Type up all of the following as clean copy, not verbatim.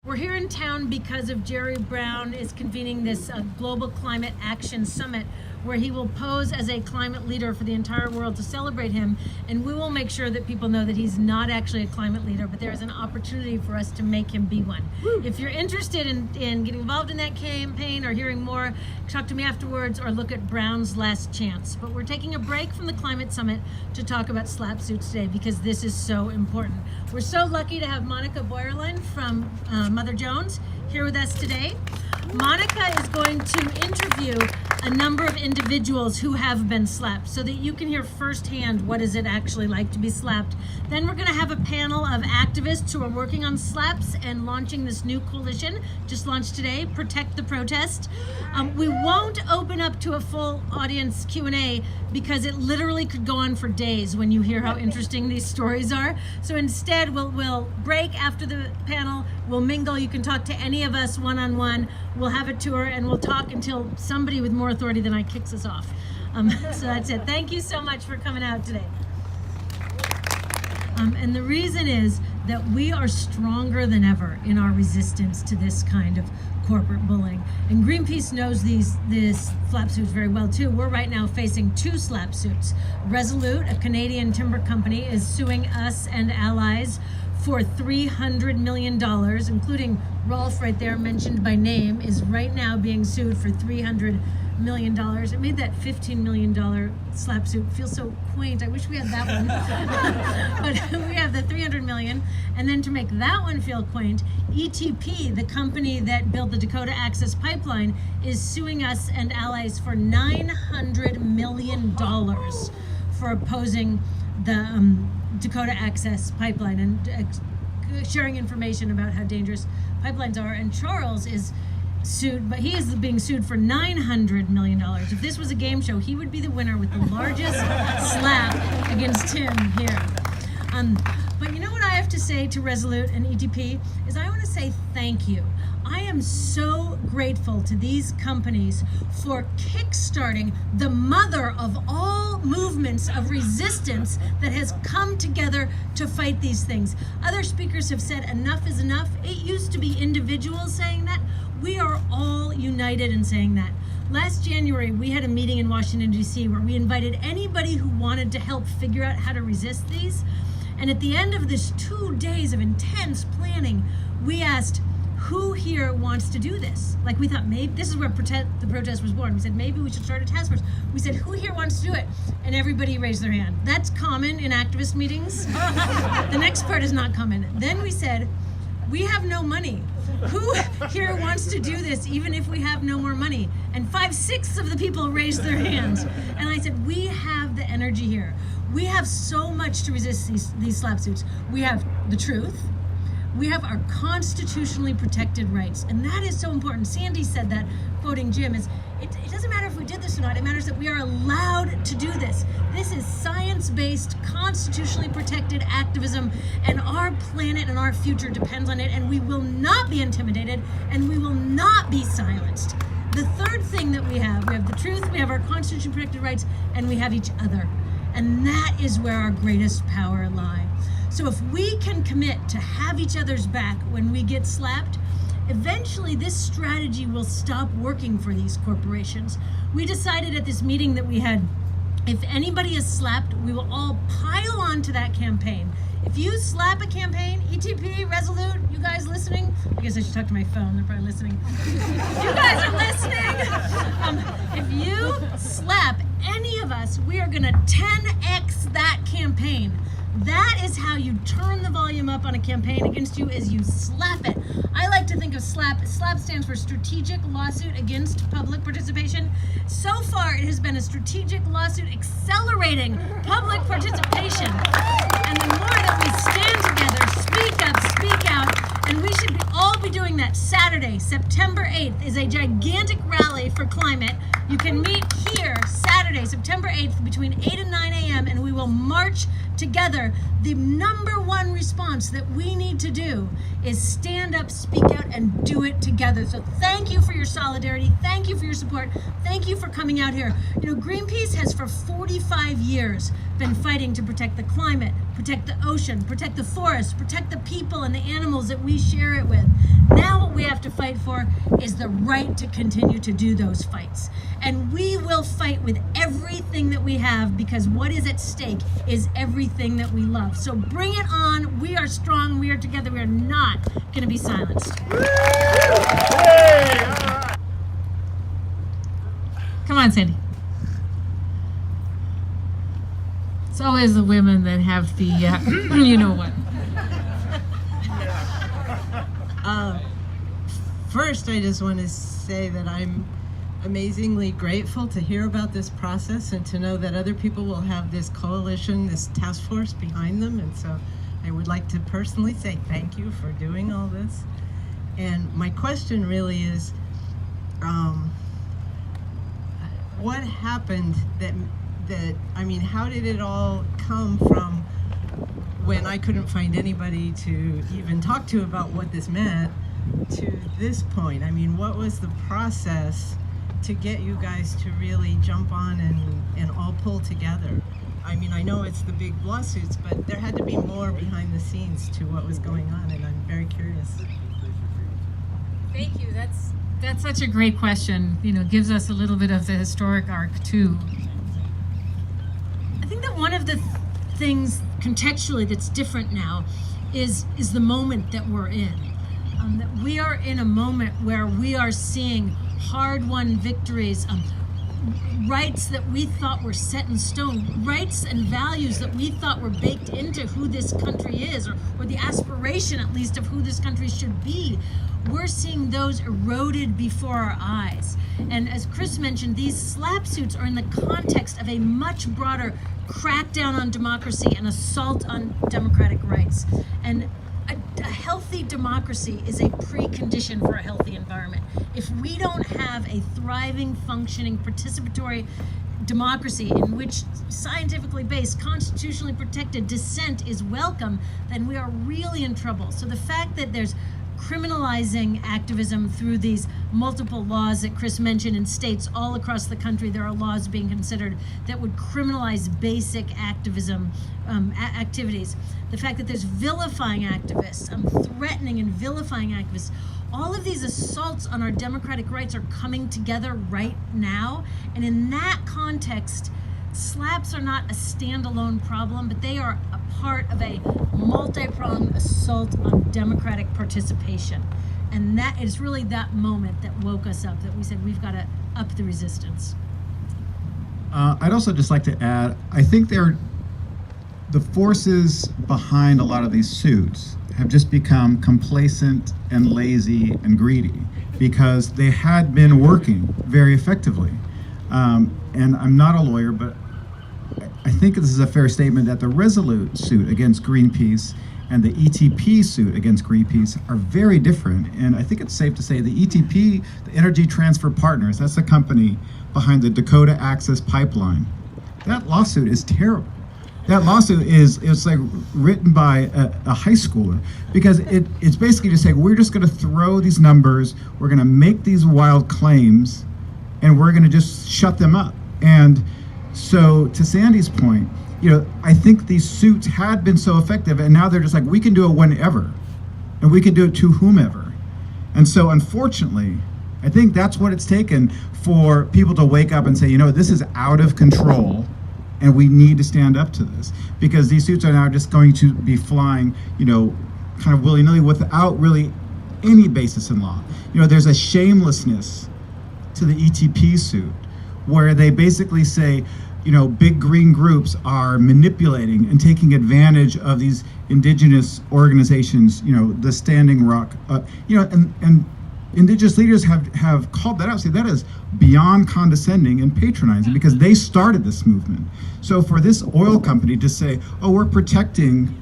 We're here in town because of Jerry Brown is convening this Global Climate Action Summit, where he will pose as a climate leader for the entire world to celebrate him. And we will make sure that people know that he's not actually a climate leader, but there is an opportunity for us to make him be one. Woo. If you're interested in getting involved in that campaign or hearing more, talk to me afterwards or look at Brown's Last Chance. But we're taking a break from the Climate Summit to talk about slap suits today because this is so important. We're so lucky to have Monika Bauerlein from Mother Jones here with us today. Monika is going to interview a number of individuals who have been slapped so that you can hear firsthand what is it actually like to be slapped. Then we're going to have a panel of activists who are working on slaps and launching this new coalition, just launched today, Protect the Protest. We won't open up to a full audience Q&A because it literally could go on for days when you hear how interesting these stories are. So instead, we'll break after the panel, we'll mingle, you can talk to any of us one-on-one, we'll have a tour, and we'll talk until somebody with more authority than I kicks us off. So that's it. Thank you so much for coming out today. And the reason is that we are stronger than ever in our resistance to this kind of corporate bullying. And Greenpeace knows these slap suits very well too. We're right now facing 2 slap suits. Resolute, a Canadian timber company, is suing us and allies for $300 million, including Rolf right there mentioned by name, is right now being sued for $300 million. It made that $15 million slap suit feel so quaint. I wish we had that one. But we have the $300 million. And then to make that one feel quaint, ETP, the company that built the Dakota Access Pipeline, is suing us and allies for $900 million for opposing the Dakota Access Pipeline and sharing information about how dangerous pipelines are. And Charles is sued, but he is being sued for $900 million. If this was a game show, he would be the winner with the largest slap against him here. But you know what I have to say to Resolute and ETP is I want to say thank you. I am so grateful to these companies for kickstarting the mother of all movements of resistance that has come together to fight these things. Other speakers have said enough is enough. It used to be individuals saying that. We are all united in saying that. Last January, we had a meeting in Washington, D.C. where we invited anybody who wanted to help figure out how to resist these. And at the end of this 2 days of intense planning, we asked, who here wants to do this? Like, we thought maybe this is where the protest was born. We said maybe we should start a task force. We said, who here wants to do it? And everybody raised their hand. That's common in activist meetings. The next part is not common. Then we said, we have no money. Who here wants to do this even if we have no more money? And 5/6 of the people raised their hands. And I said, we have the energy here. We have so much to resist these slap suits. We have the truth. We have our constitutionally protected rights. And that is so important. Sandy said that, quoting Jim, is it doesn't matter if we did this or not. It matters that we are allowed to do this. This is science-based, constitutionally protected activism, and our planet and our future depends on it, and we will not be intimidated, and we will not be silenced. The third thing that we have the truth, we have our constitutionally protected rights, and we have each other. And that is where our greatest power lies. So if we can commit to have each other's back when we get slapped, eventually this strategy will stop working for these corporations. We decided at this meeting that we had, if anybody is slapped, we will all pile on to that campaign. If you slap a campaign, ETP, Resolute, you guys listening? I guess I should talk to my phone, they're probably listening. If you guys are listening, if you slap any of us, we are gonna 10x that campaign. That is how you turn the volume up on a campaign against you, is you slap it. I like to think of SLAP. SLAP stands for Strategic Lawsuit Against Public Participation. So far, it has been a strategic lawsuit accelerating public participation. And the more that we stand together, speak up, speak out, and we should all be doing that. Saturday, September 8th, is a gigantic rally for climate. You can meet here Saturday, September 8th, between 8 and 9 a.m., and we will march together. The number one response that we need to do is stand up, speak out, and do it together. So thank you for your solidarity. Thank you for your support. Thank you for coming out here. You know, Greenpeace has for 45 years been fighting to protect the climate, protect the ocean, protect the forest, protect the people and the animals that we share it with. Now fight for is the right to continue to do those fights. And we will fight with everything that we have, because what is at stake is everything that we love. So bring it on. We are strong. We are together. We are not going to be silenced. Come on, Sandy. It's always the women that have the, you know what. First, I just want to say that I'm amazingly grateful to hear about this process and to know that other people will have this coalition, this task force behind them. And so I would like to personally say thank you for doing all this. And my question really is, what happened I mean, how did it all come from when I couldn't find anybody to even talk to about what this meant to this point? I mean, what was the process to get you guys to really jump on and all pull together? I mean, I know it's the big lawsuits, but there had to be more behind the scenes to what was going on, and I'm very curious. Thank you. That's such a great question. You know, gives us a little bit of the historic arc too. I think that one of the things contextually that's different now is the moment that we're in. That we are in a moment where we are seeing hard-won victories, rights that we thought were set in stone, rights and values that we thought were baked into who this country is, or the aspiration at least of who this country should be. We're seeing those eroded before our eyes. And as Chris mentioned, these SLAPP suits are in the context of a much broader crackdown on democracy and assault on democratic rights. And a healthy democracy is a precondition for a healthy environment. If we don't have a thriving, functioning, participatory democracy in which scientifically based, constitutionally protected dissent is welcome, then we are really in trouble. So the fact that there's criminalizing activism through these multiple laws that Chris mentioned in states all across the country, there are laws being considered that would criminalize basic activism activities. The fact that there's vilifying activists, threatening and vilifying activists, all of these assaults on our democratic rights are coming together right now. And in that context, SLAPPs are not a standalone problem, but they are a part of a multi-pronged assault on democratic participation. And that is really that moment that woke us up, that we said we've got to up the resistance. I'd also just like to add, I think the forces behind a lot of these suits have just become complacent and lazy and greedy because they had been working very effectively. And I'm not a lawyer, but I think this is a fair statement that the Resolute suit against Greenpeace and the ETP suit against Greenpeace are very different. And I think it's safe to say the ETP, the Energy Transfer Partners, that's the company behind the Dakota Access Pipeline. That lawsuit is terrible. That lawsuit is like written by a high schooler, because it's basically just saying, we're just gonna throw these numbers, we're gonna make these wild claims, and we're gonna just shut them up. And so to Sandy's point, you know, I think these suits had been so effective, and now they're just like, we can do it whenever, and we can do it to whomever. And so unfortunately, I think that's what it's taken for people to wake up and say, you know, this is out of control, and we need to stand up to this, because these suits are now just going to be flying, you know, kind of willy-nilly without really any basis in law. You know, there's a shamelessness to the ETP suit where they basically say, you know, big green groups are manipulating and taking advantage of these indigenous organizations, you know, the Standing Rock, you know, and indigenous leaders have called that out, say that is beyond condescending and patronizing, because they started this movement. So for this oil company to say, oh, we're protecting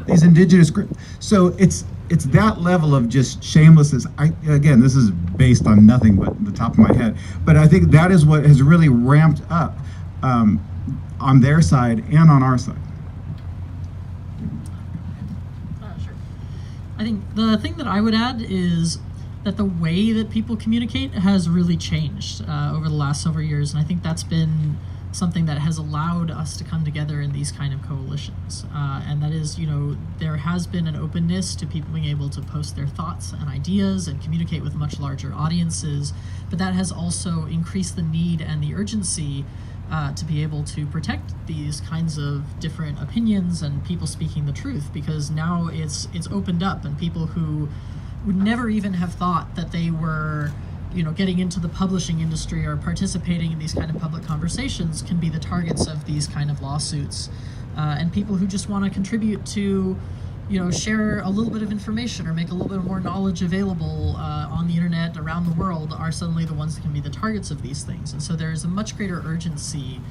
these indigenous groups, so it's that level of just shamelessness. Again, this is based on nothing but the top of my head, but I think that is what has really ramped up on their side and on our side. Sure. I think the thing that I would add is that the way that people communicate has really changed over the last several years, and I think that's been something that has allowed us to come together in these kind of coalitions. And that is, there has been an openness to people being able to post their thoughts and ideas and communicate with much larger audiences, but that has also increased the need and the urgency to be able to protect these kinds of different opinions and people speaking the truth, because now it's opened up, and people who would never even have thought that they were getting into the publishing industry or participating in these kind of public conversations can be the targets of these kind of lawsuits. And people who just want to contribute to, share a little bit of information or make a little bit more knowledge available on the internet around the world are suddenly the ones that can be the targets of these things. And so there's a much greater urgency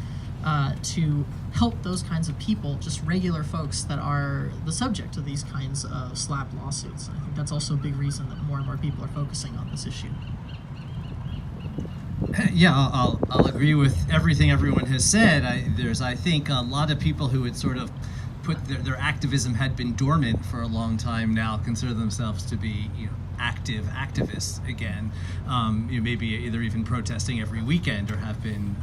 to help those kinds of people, just regular folks that are the subject of these kinds of slap lawsuits. And I think that's also a big reason that more and more people are focusing on this issue. Yeah, I'll agree with everything everyone has said. I think a lot of people who had sort of put their activism had been dormant for a long time now consider themselves to be active activists again. Maybe either even protesting every weekend or have been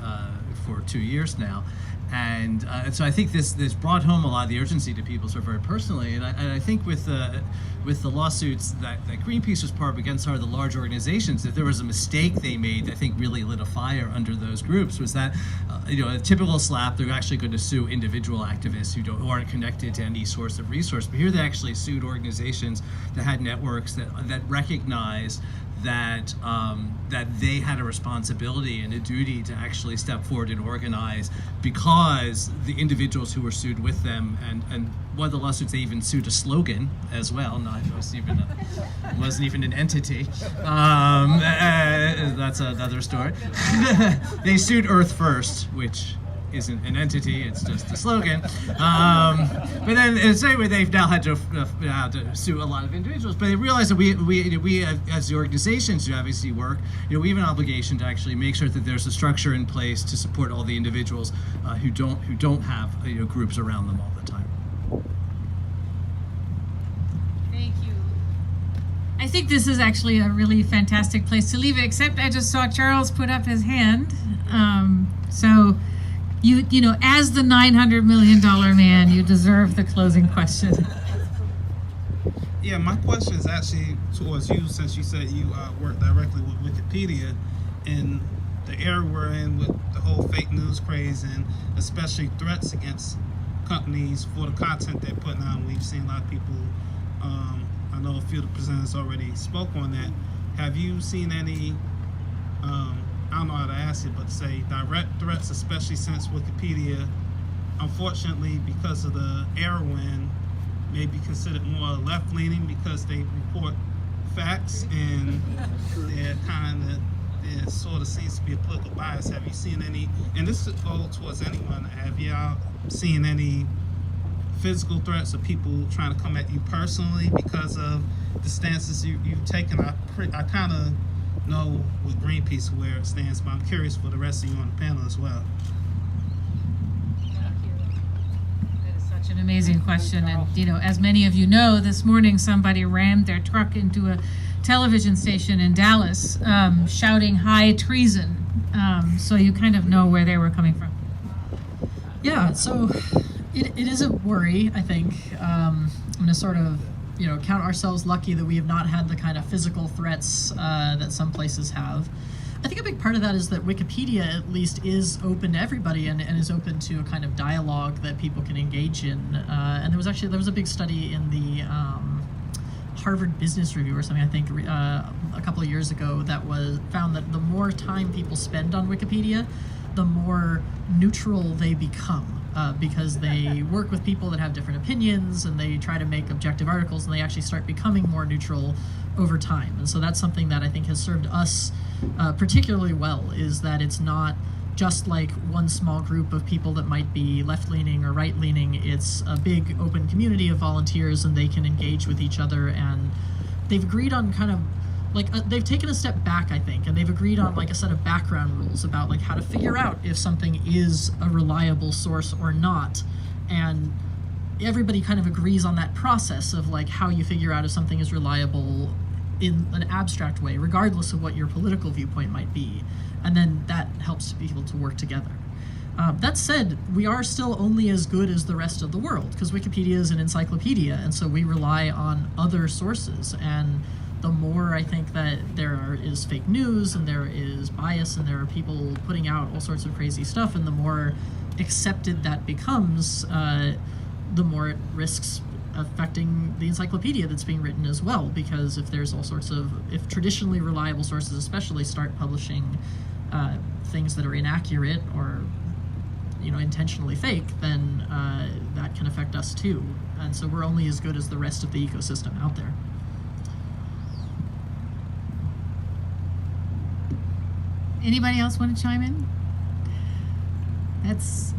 for 2 years now. And so I think this brought home a lot of the urgency to people sort of very personally. And I think with the lawsuits that Greenpeace was part of against some of the large organizations, if there was a mistake they made that I think really lit a fire under those groups, was that a typical slap, they're actually going to sue individual activists who aren't connected to any source of resource. But here they actually sued organizations that had networks that recognized that they had a responsibility and a duty to actually step forward and organize, because the individuals who were sued with them, and one of the lawsuits, they even sued a slogan as well. It wasn't even an entity. That's another story. They sued Earth First, which isn't an entity, it's just a slogan. But then in the same way, they've now had to sue a lot of individuals. But they realize that we as the organizations who obviously work, we have an obligation to actually make sure that there's a structure in place to support all the individuals who don't have groups around them all the time. Thank you. I think this is actually a really fantastic place to leave it, except I just saw Charles put up his hand. So as the $900 million man, you deserve the closing question. Yeah, my question is actually towards you, since you said you work directly with Wikipedia, and the era we're in with the whole fake news craze, and especially threats against companies for the content they're putting out. We've seen a lot of people, I know a few of the presenters already spoke on that. Have you seen any, I don't know how to ask it, but say direct threats, especially since Wikipedia, unfortunately, because of the era when may be considered more left-leaning because they report facts, and there sort of seems to be a political bias. Have you seen any, and this could go towards anyone, have y'all seen any physical threats of people trying to come at you personally because of the stances you've taken? I kind of know with Greenpeace where it stands, but I'm curious for the rest of you on the panel as well. That is such an amazing question. And, as many of you know, this morning somebody rammed their truck into a television station in Dallas, shouting high treason. So you kind of know where they were coming from. Yeah, so it is a worry, I think. I'm going to sort of count ourselves lucky that we have not had the kind of physical threats that some places have. I think a big part of that is that Wikipedia at least is open to everybody and is open to a kind of dialogue that people can engage in. And there was a big study in the Harvard Business Review or something, I think, a couple of years ago that found that the more time people spend on Wikipedia, the more neutral they become. Because they work with people that have different opinions, and they try to make objective articles, and they actually start becoming more neutral over time. And so that's something that I think has served us particularly well, is that it's not just like one small group of people that might be left-leaning or right-leaning. It's a big open community of volunteers, and they can engage with each other, and they've agreed on kind of they've taken a step back, I think, and they've agreed on a set of background rules about how to figure out if something is a reliable source or not. And everybody kind of agrees on that process of how you figure out if something is reliable in an abstract way, regardless of what your political viewpoint might be. And then that helps people to work together. That said, we are still only as good as the rest of the world, because Wikipedia is an encyclopedia, and so we rely on other sources. And the more I think that is fake news, and there is bias, and there are people putting out all sorts of crazy stuff, and the more accepted that becomes, the more it risks affecting the encyclopedia that's being written as well. Because if there's if traditionally reliable sources especially start publishing things that are inaccurate or intentionally fake, then that can affect us too. And so we're only as good as the rest of the ecosystem out there. Anybody else want to chime in? That's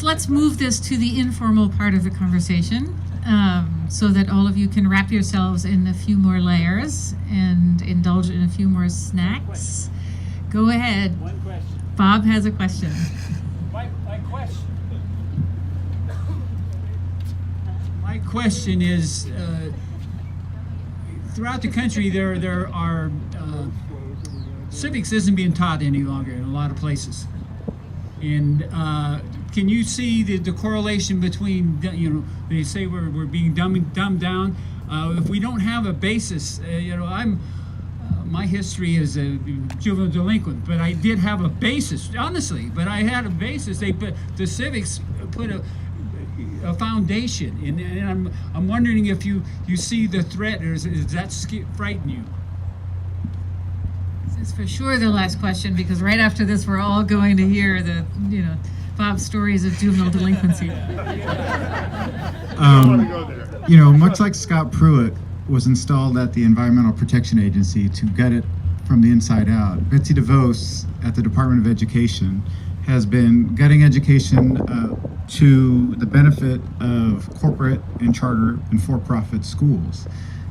let's move this to the informal part of the conversation, so that all of you can wrap yourselves in a few more layers and indulge in a few more snacks. Go ahead. One question. Bob has a question. My question. My question is, throughout the country, there are civics isn't being taught any longer in a lot of places, and can you see the correlation between, they say we're being dumbed down. If we don't have a basis, my history is a juvenile delinquent, but I did have a basis, honestly. But I had a basis. The civics put a foundation, and I'm wondering if you see the threat, or does that frighten you? This is for sure the last question, because right after this, we're all going to hear Bob's stories of juvenile delinquency. Much like Scott Pruitt was installed at the Environmental Protection Agency to gut it from the inside out, Betsy DeVos at the Department of Education has been gutting education to the benefit of corporate and charter and for-profit schools.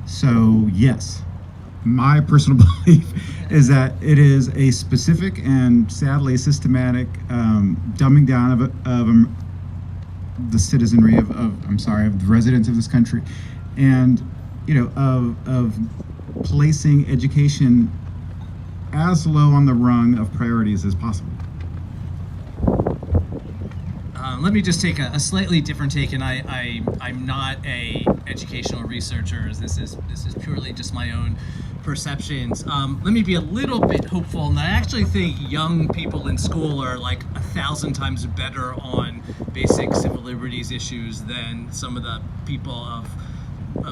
So yes, my personal belief is that it is a specific and sadly systematic dumbing down of the citizenry of the residents of this country, and of placing education as low on the rung of priorities as possible. Let me just take a slightly different take, and I'm not a educational researcher. This is purely just my own perceptions. Let me be a little bit hopeful, and I actually think young people in school are like 1,000 times better on basic civil liberties issues than some of the people of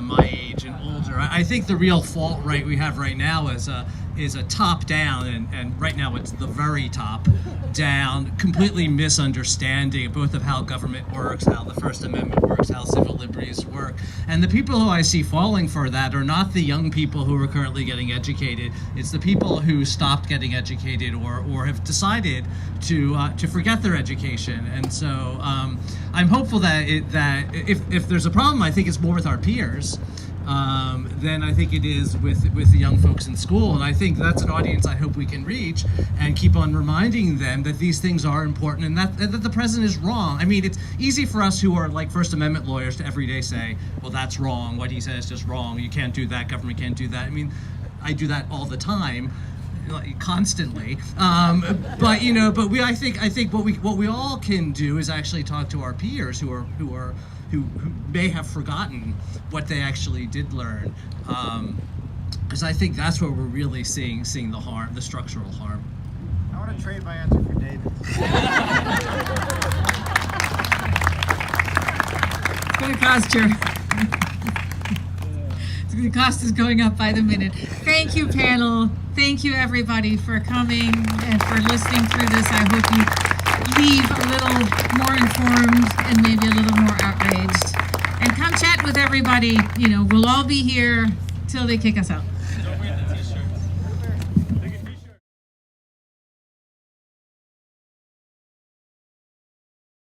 my age and older. I think the real fault we have right now is a top down, and right now it's the very top down, completely misunderstanding both of how government works, how the First Amendment works, how civil liberties work. And the people who I see falling for that are not the young people who are currently getting educated. It's the people who stopped getting educated or have decided to forget their education. And so I'm hopeful that if there's a problem, I think it's more with our peers than I think it is with the young folks in school. And I think that's an audience I hope we can reach and keep on reminding them that these things are important and that the president is wrong. I mean, it's easy for us who are like First Amendment lawyers to every day say, well, that's wrong. What he says is just wrong. You can't do that. Government can't do that. I mean, I do that all the time, constantly. But I think what we all can do is actually talk to our peers who may have forgotten what they actually did learn, because I think that's where we're really seeing the harm, the structural harm. I want to trade my answer for David. It's going to cost you. The cost is going up by the minute. Thank you, panel. Thank you, everybody, for coming and for listening through this. I hope you leave a little more informed and maybe a little more outraged. And come chat with everybody. We'll all be here till they kick us out.